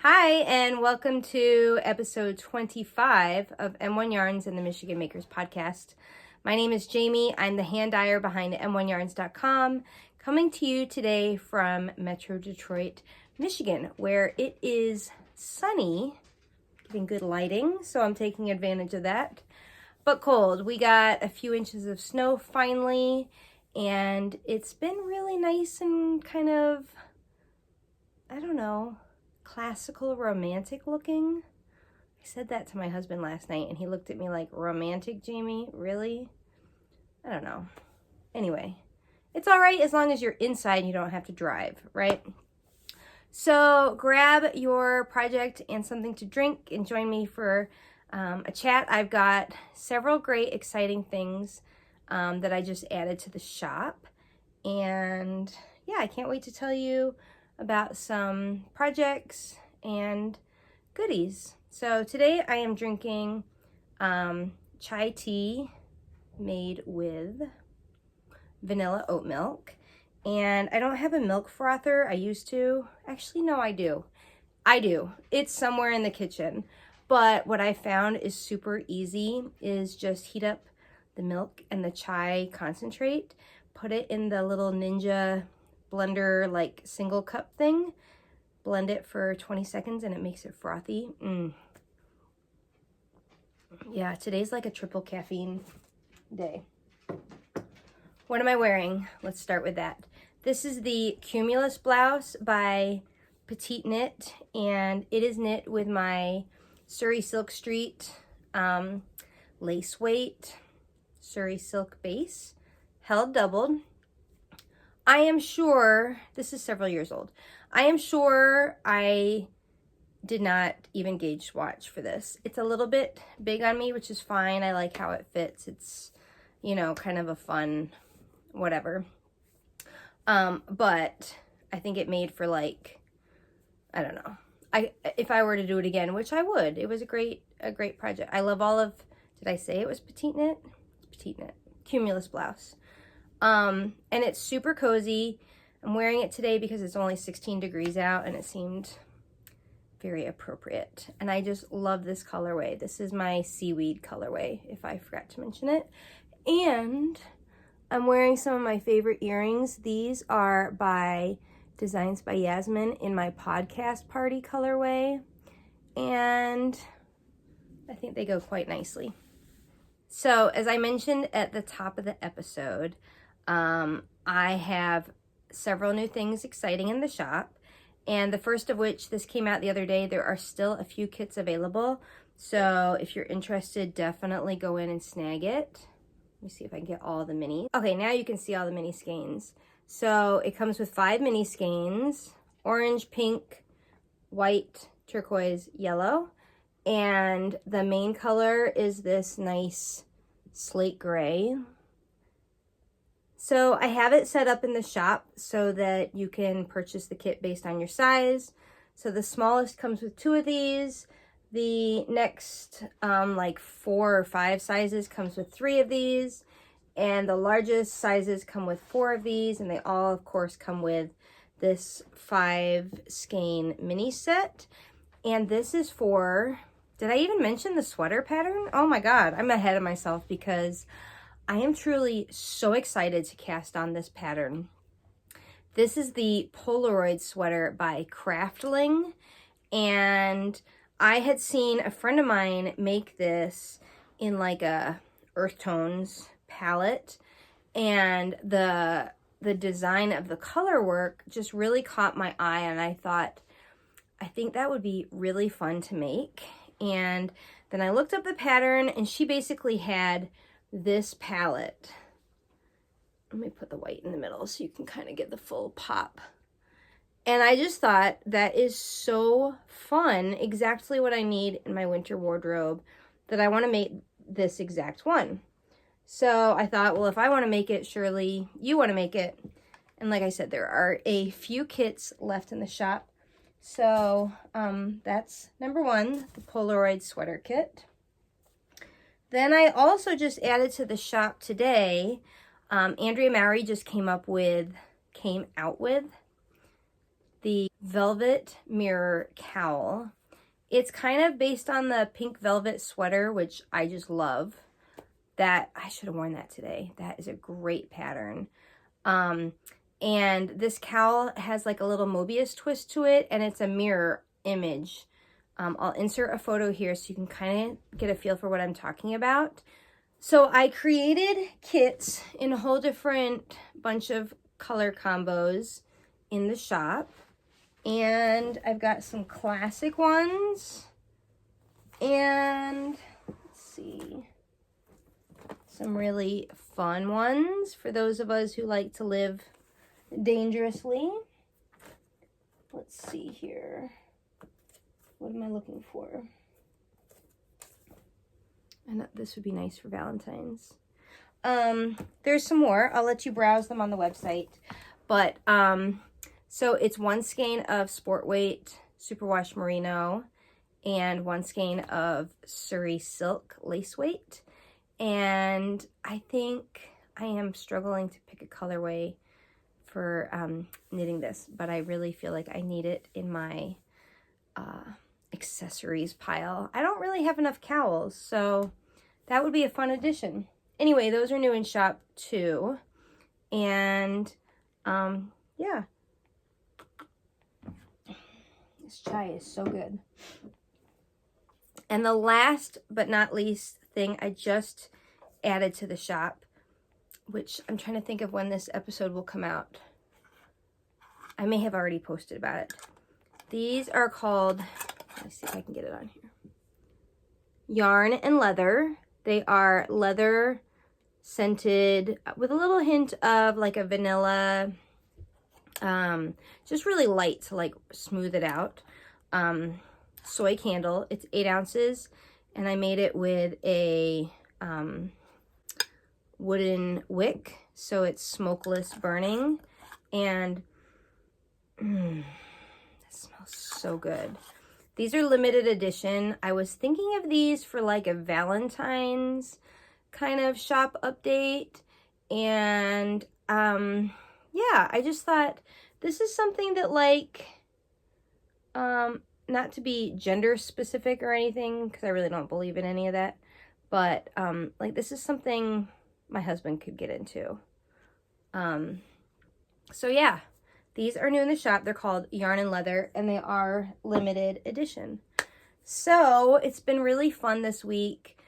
Hi, and welcome to episode 25 of M1 Yarns and the Michigan Makers podcast. My name is Jamie. I'm the hand dyer behind m1yarns.com, coming to you today from Metro Detroit, Michigan, where it is sunny, getting good lighting, so I'm taking advantage of that, but cold. We got a few inches of snow finally, and it's been really nice and kind of, I don't know, classical romantic looking. I said that to my husband last night and he looked at me like, romantic, Jamie? Really? I don't know. Anyway, it's all right as long as you're inside and you don't have to drive, right? So grab your project and something to drink and join me for a chat. I've got several great exciting things that I just added to the shop, and yeah, I can't wait to tell you about some projects and goodies. So today I am drinking chai tea made with vanilla oat milk, and I don't have a milk frother. I used to. Actually, no, I do. It's somewhere in the kitchen, but what I found is super easy is just heat up the milk and the chai concentrate, put it in the little Ninja blender, like single cup thing, blend it for 20 seconds and it makes it frothy. Yeah, today's like a triple caffeine day. What am I wearing? Let's start with that. This is the Cumulus blouse by PetiteKnit, and it is knit with my Suri Silk Street lace weight Suri silk base, held doubled. I am sure, this is several years old, I am sure I did not even gauge swatch for this. It's a little bit big on me, which is fine. I like how it fits. It's, you know, kind of a fun whatever. But I think it made for, like, I don't know. If I were to do it again, which I would, it was a great project. I love all of, did I say it was PetiteKnit? It's PetiteKnit. Cumulus blouse. And it's super cozy. I'm wearing it today because it's only 16 degrees out and it seemed very appropriate. And I just love this colorway. This is my Seaweed colorway, if I forgot to mention it. And I'm wearing some of my favorite earrings. These are by Designs by Yasmin in my podcast party colorway. And I think they go quite nicely. So as I mentioned at the top of the episode, I have several new things exciting in the shop, and the first of which, this came out the other day. There are still a few kits available, so if you're interested, definitely go in and snag it. Let me see if I can get all the minis. Okay, now you can see all the mini skeins. So it comes with 5 mini skeins: orange, pink, white, turquoise, yellow, and the main color is this nice slate gray. So I have it set up in the shop so that you can purchase the kit based on your size. So the smallest comes with 2 of these. The next like 4 or 5 sizes comes with 3 of these. And the largest sizes come with 4 of these. And they all, of course, come with this 5 skein mini set. And this is for, did I even mention the sweater pattern? Oh my God, I'm ahead of myself because I am truly so excited to cast on this pattern. This is the Polaroid sweater by Kraftling, and I had seen a friend of mine make this in like a earth tones palette, and the design of the color work just really caught my eye, and I thought, I think that would be really fun to make. And then I looked up the pattern, and she basically had this palette. Let me put the white in the middle so you can kind of get the full pop. And I just thought that is so fun, exactly what I need in my winter wardrobe, that I want to make this exact one. So I thought, well, if I want to make it, surely you want to make it. And like I said, there are a few kits left in the shop. So that's number 1, the Polaroid sweater kit. Then I also just added to the shop today, Andrea Mowry just came out with the velvet mirror cowl. It's kind of based on the pink velvet sweater, which I just love. That, I should have worn that today. That is a great pattern. And this cowl has like a little Mobius twist to it, and it's a mirror image. I'll insert a photo here so you can kind of get a feel for what I'm talking about. So I created kits in a whole different bunch of color combos in the shop. And I've got some classic ones. And let's see, some really fun ones for those of us who like to live dangerously. Let's see here. What am I looking for? And this would be nice for Valentine's. There's some more. I'll let you browse them on the website. But, so it's 1 skein of Sport Weight Superwash Merino and 1 skein of Suri Silk Lace Weight. And I think I am struggling to pick a colorway for knitting this, but I really feel like I need it in my accessories pile. I don't really have enough cowls, so that would be a fun addition. Anyway, those are new in shop too. And yeah, this chai is so good. And the last but not least thing I just added to the shop, which I'm trying to think of when this episode will come out. I may have already posted about it. These are called, let's see if I can get it on here, Yarn and Leather. They are leather scented with a little hint of like a vanilla, just really light to like smooth it out. Soy candle. It's 8 ounces, and I made it with a wooden wick, so it's smokeless burning, and it smells so good. These are limited edition. I was thinking of these for like a Valentine's kind of shop update, and yeah, I just thought this is something that like, not to be gender specific or anything, because I really don't believe in any of that, but like this is something my husband could get into. So yeah, these are new in the shop. They're called Yarn and Leather, and they are limited edition. So it's been really fun this week,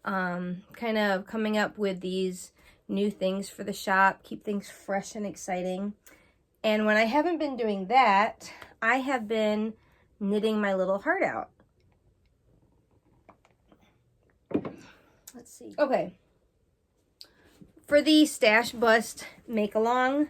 kind of coming up with these new things for the shop, keep things fresh and exciting. And when I haven't been doing that, I have been knitting my little heart out. Let's see. Okay. For the Stash Bust Make-Along,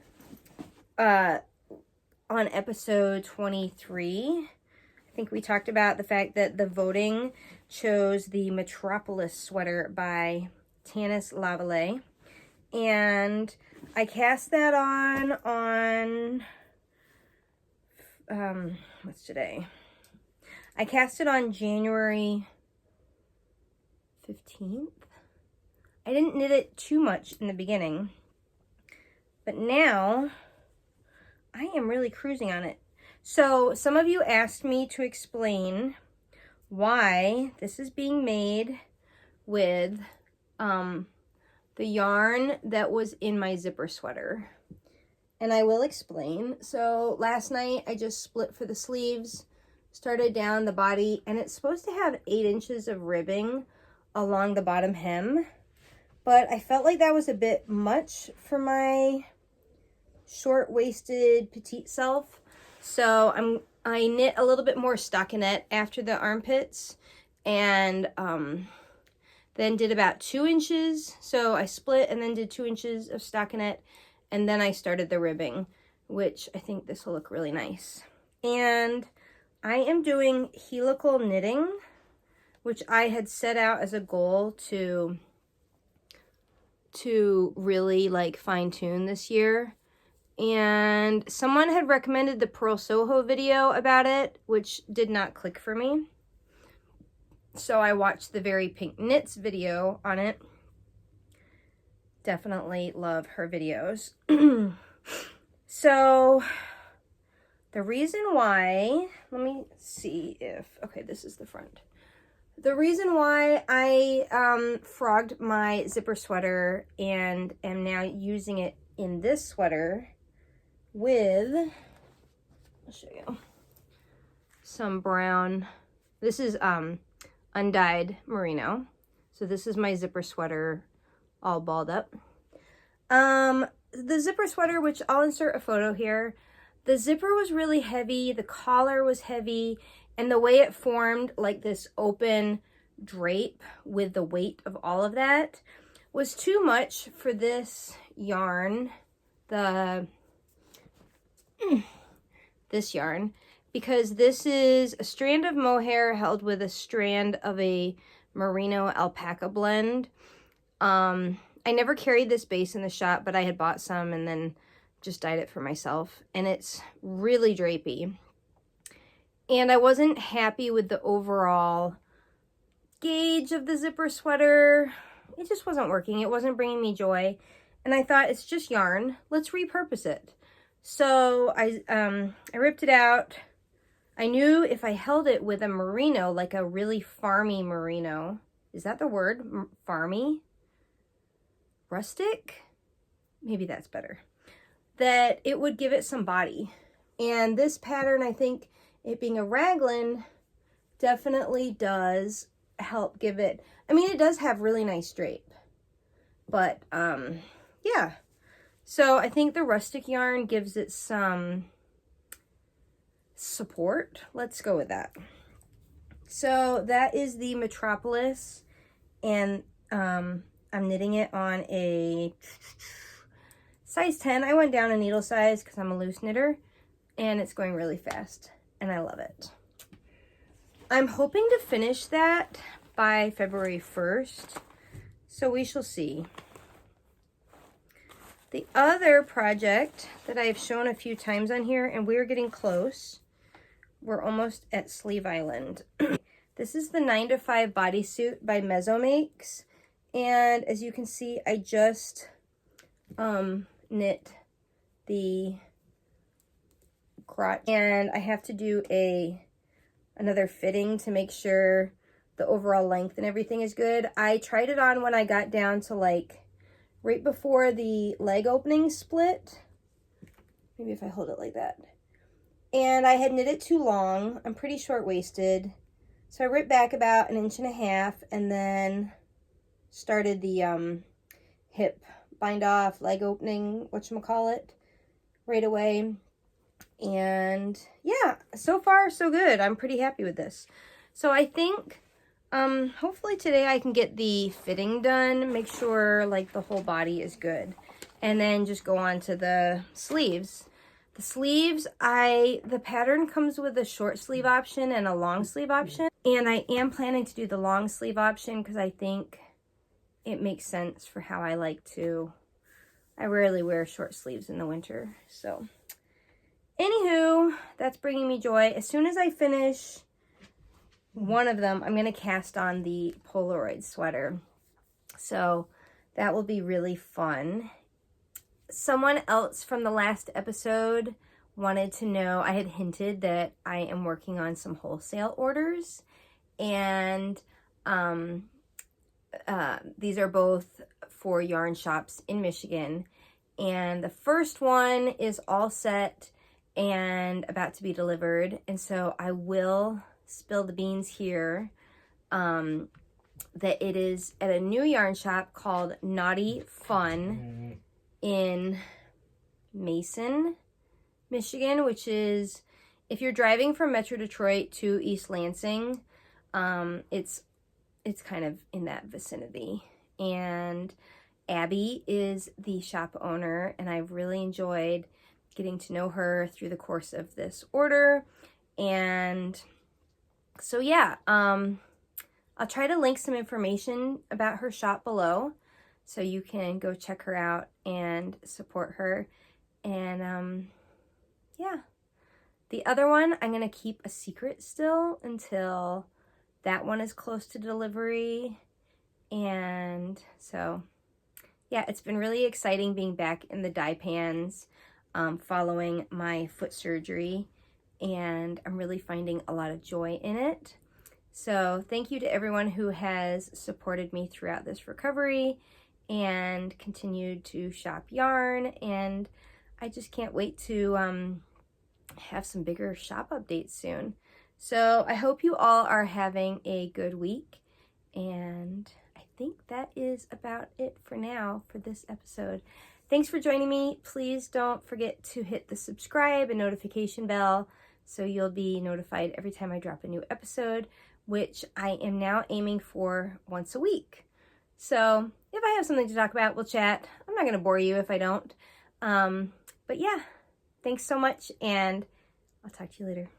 on episode 23, I think we talked about the fact that the voting chose the Metropolis sweater by Tanis Lavallee. And I cast that on what's today? I cast it on January 15th. I didn't knit it too much in the beginning, but now I am really cruising on it. So some of you asked me to explain why this is being made with the yarn that was in my zipper sweater. And I will explain. So last night I just split for the sleeves, started down the body, and it's supposed to have 8 inches of ribbing along the bottom hem. But I felt like that was a bit much for my short-waisted petite self. So I knit a little bit more stockinette after the armpits, and then did about 2 inches. So I split and then did 2 inches of stockinette, and then I started the ribbing, which I think this will look really nice. And I am doing helical knitting, which I had set out as a goal to really like fine-tune this year. And someone had recommended the Pearl Soho video about it, which did not click for me. So I watched the Very Pink Knits video on it. Definitely love her videos. So The reason why, let me see if, okay, this is the front. The reason why I frogged my zipper sweater and am now using it in this sweater with, I'll show you, some brown, this is undyed merino. So this is my zipper sweater all balled up. The zipper sweater, which I'll insert a photo here, the zipper was really heavy, the collar was heavy, and the way it formed like this open drape with the weight of all of that was too much for this yarn, this yarn, because this is a strand of mohair held with a strand of a merino alpaca blend. I never carried this base in the shop, but I had bought some and then just dyed it for myself, and it's really drapey. And I wasn't happy with the overall gauge of the zipper sweater. It just wasn't working. It wasn't bringing me joy. And I thought, it's just yarn. Let's repurpose it. So I ripped it out. I knew if I held it with a merino, like a really farmy merino, is that the word? Farmy? Rustic? Maybe that's better. That it would give it some body. And this pattern, I think, it being a raglan, definitely does help give it, I mean, it does have really nice drape. But, yeah. So I think the rustic yarn gives it some support. Let's go with that. So that is the Metropolis, and I'm knitting it on a size 10. I went down a needle size because I'm a loose knitter, and it's going really fast, and I love it. I'm hoping to finish that by February 1st, so we shall see. The other project that I've shown a few times on here, and we're getting close, we're almost at Sleeve Island. This is the 9 to 5 bodysuit by Mezzo makes, and as you can see, I just knit the crotch, and I have to do another fitting to make sure the overall length and everything is good. I tried it on when I got down to like right before the leg opening split. Maybe if I hold it like that. And I had knit it too long. I'm pretty short-waisted. So I ripped back about 1.5 inches and then started the hip bind off, leg opening, whatchamacallit, right away. And yeah, so far so good. I'm pretty happy with this. So I think hopefully today I can get the fitting done, make sure like the whole body is good, and then just go on to the sleeves. The sleeves, the pattern comes with a short sleeve option and a long sleeve option, and I am planning to do the long sleeve option because I think it makes sense for how I like to. I rarely wear short sleeves in the winter, so anywho, that's bringing me joy. As soon as I finish one of them, I'm going to cast on the Polaroid sweater. So that will be really fun. Someone else from the last episode wanted to know, I had hinted that I am working on some wholesale orders. And these are both for yarn shops in Michigan. And the first one is all set and about to be delivered. And so I will spill the beans here, that it is at a new yarn shop called Knotty Fun in Mason, Michigan, which is, if you're driving from Metro Detroit to East Lansing, it's kind of in that vicinity. And Abby is the shop owner, and I've really enjoyed getting to know her through the course of this order. And so yeah, I'll try to link some information about her shop below so you can go check her out and support her. And yeah, the other one I'm going to keep a secret still until that one is close to delivery. And so yeah, it's been really exciting being back in the dye pans following my foot surgery. and I'm really finding a lot of joy in it. So thank you to everyone who has supported me throughout this recovery and continued to shop yarn, and I just can't wait to have some bigger shop updates soon. So I hope you all are having a good week, and I think that is about it for now for this episode. Thanks for joining me. Please don't forget to hit the subscribe and notification bell so you'll be notified every time I drop a new episode, which I am now aiming for once a week. So if I have something to talk about, we'll chat. I'm not going to bore you if I don't. But yeah, thanks so much, and I'll talk to you later.